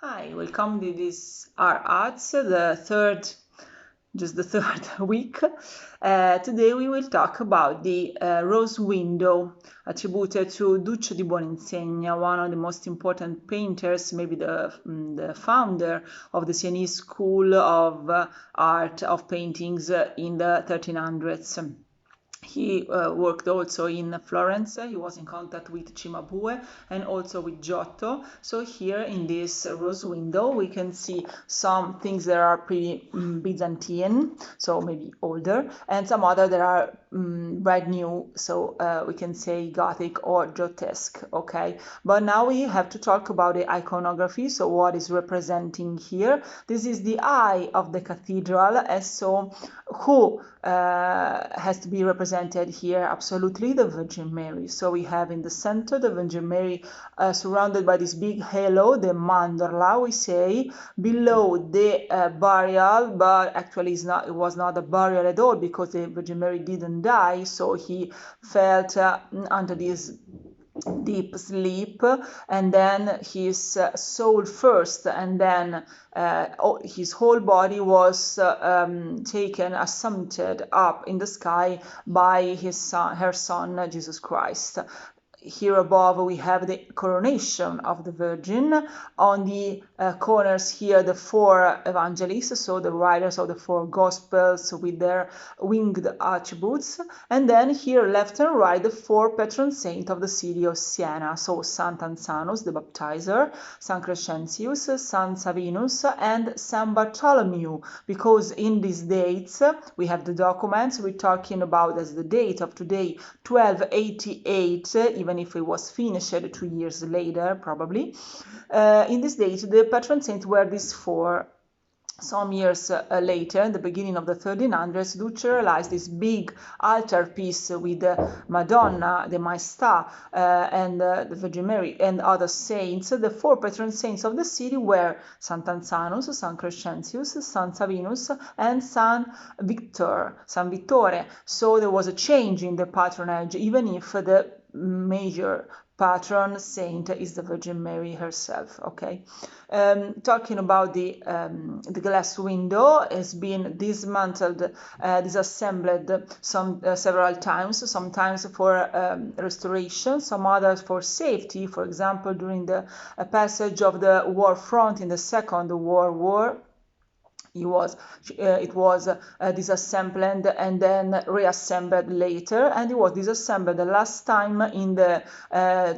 Hi, welcome to this Art Arts, the third week. Today we will talk about the rose window attributed to Duccio di Buoninsegna, one of the most important painters, maybe the founder of the Sienese school of art of paintings in the 1300s. He worked also in Florence. He was in contact with Cimabue and also with Giotto. So here in this rose window we can see some things that are pretty Byzantine, so maybe older, and some other that are brand new, so we can say Gothic or Giotesque, okay? But now we have to talk about the iconography, so what is representing here. This is the eye of the cathedral, and so who has to be represented here? Absolutely the Virgin Mary. So we have in the center the Virgin Mary surrounded by this big halo, the mandorla, we say, below the burial, but actually it was not a burial at all, because the Virgin Mary didn't die, so he felt under this deep sleep, and then his soul first, and then his whole body was taken, assumpted up in the sky by her son Jesus Christ. Here above we have the coronation of the Virgin. On the corners here the four evangelists, so the writers of the four gospels with their winged attributes, and then here left and right the four patron saints of the city of Siena, so Saint Ansanus the baptizer, Saint Crescentius, Saint Savinus, and Saint Bartholomew, because in these dates we have the documents we're talking about as the date of today, 1288, even if it was finished 2 years later, probably. In this date, the patron saints were these four. Some years later, in the beginning of the 1300s, Duccio realized this big altar piece with the Madonna, the Maestà, and the Virgin Mary and other saints. The four patron saints of the city were Sant Ansanus, Sant Crescentius, Sant Savinus, and Sant Vittore. So there was a change in the patronage, even if the major patron saint is the Virgin Mary herself. Okay, talking about the glass window, has been dismantled, disassembled several times, sometimes for restoration, some others for safety. For example, during the passage of the war front in the Second World War, it was disassembled and then reassembled later, and it was disassembled the last time in the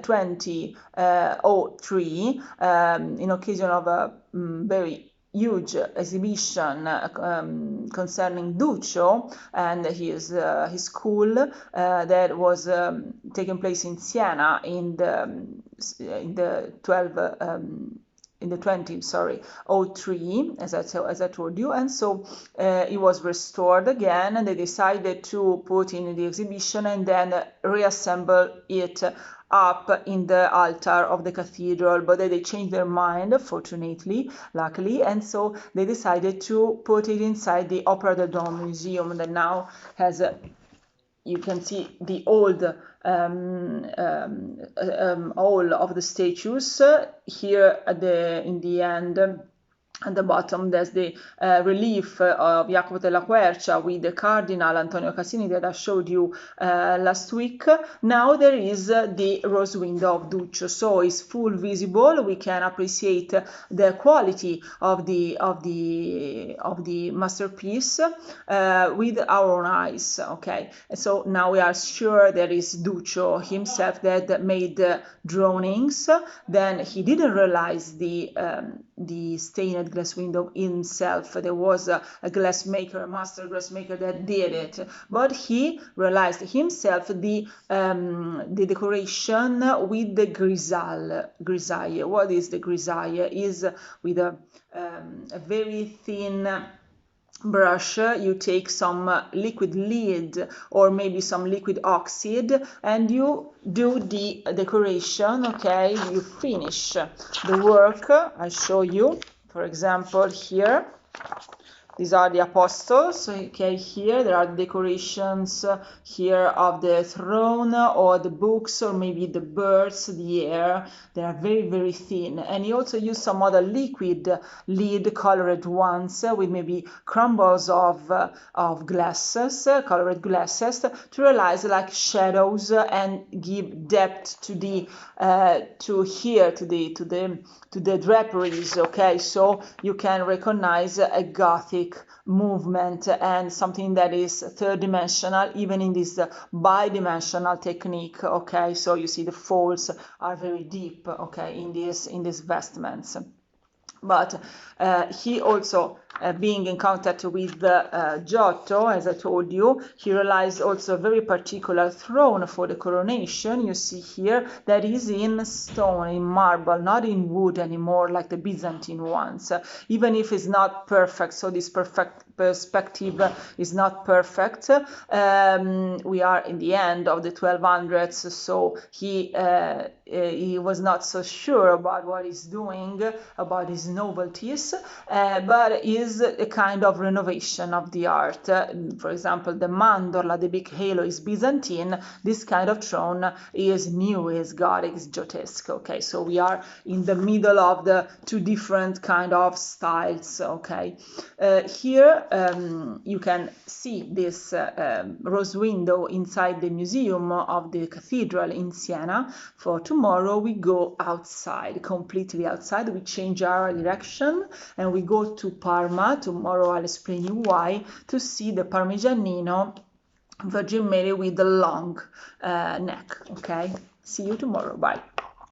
2003 in occasion of a very huge exhibition concerning Duccio and his school that was taking place in Siena in the 2003, as I told you, and so it was restored again, and they decided to put in the exhibition and then reassemble it up in the altar of the cathedral, but they changed their mind, fortunately, luckily, and so they decided to put it inside the Opera del Dome Museum that now has you can see the old all of the statues here in the end. At the bottom there's the relief of Jacopo della Quercia with the Cardinal Antonio Cassini that I showed you last week. Now there is the rose window of Duccio, so it's full visible. We can appreciate the quality of the masterpiece with our own eyes. Okay, and so now we are sure that is Duccio himself that made the drawings. Then he didn't realize the stained glass window himself. There was a glassmaker, a master glassmaker that did it, but he realized himself the decoration with the grisaille. What is the grisaille? Is with a very thin brush, you take some liquid lead or maybe some liquid oxide and you do the decoration. Okay, you finish the work. I'll show you, for example, here these are the apostles. Okay, here there are decorations here of the throne or the books or maybe the birds, the air. They are very, very thin. And he also used some other liquid lead colored ones with maybe crumbles of glasses, colored glasses, to realize like shadows and give depth to the to the draperies. Okay, so you can recognize a Gothic movement and something that is third dimensional, even in this bidimensional technique. Okay, so you see the folds are very deep. Okay, in these vestments. But he also, being in contact with Giotto, as I told you, he realized also a very particular throne for the coronation. You see here that is in stone, in marble, not in wood anymore like the Byzantine ones, even if it's not perfect. So this perspective is not perfect. We are in the end of the 1200s, so he was not so sure about what he's doing, about his novelties, but is a kind of renovation of the art. For example, the mandorla, the big halo, is Byzantine. This kind of throne is new, is Gothic, is Giotesque. Okay, so we are in the middle of the two different kind of styles. Okay, here you can see this rose window inside the museum of the cathedral in Siena. For tomorrow we go outside, completely outside. We change our direction and we go to Parma. Tomorrow I'll explain you why, to see the Parmigianino Virgin Mary with the long neck. Okay, see you tomorrow. Bye.